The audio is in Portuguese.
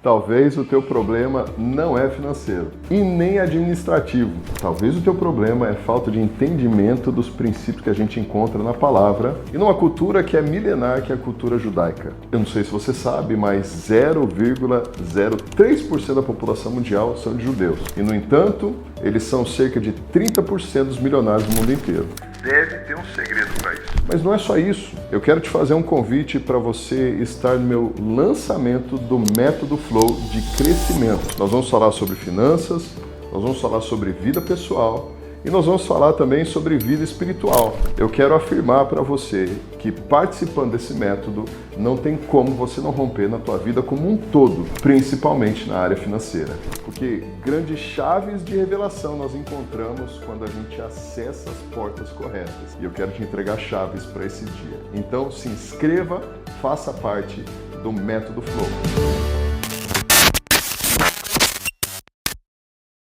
Talvez o teu problema não é financeiro e nem administrativo. Talvez o teu problema é falta de entendimento dos princípios que a gente encontra na palavra e numa cultura que é milenar, que é a cultura judaica. Eu não sei se você sabe, mas 0,03% da população mundial são de judeus. E, no entanto, eles são cerca de 30% dos milionários do mundo inteiro. Deve ter um segredo para isso. Mas não é só isso. Eu quero te fazer um convite para você estar no meu lançamento do Método Flow de crescimento. Nós vamos falar sobre finanças, nós vamos falar sobre vida pessoal e nós vamos falar também sobre vida espiritual. Eu quero afirmar para você que participando desse método não tem como você não romper na tua vida como um todo, principalmente na área financeira. Porque grandes chaves de revelação nós encontramos quando a gente acessa as portas corretas. E eu quero te entregar chaves para esse dia. Então se inscreva, faça parte do Método Flow.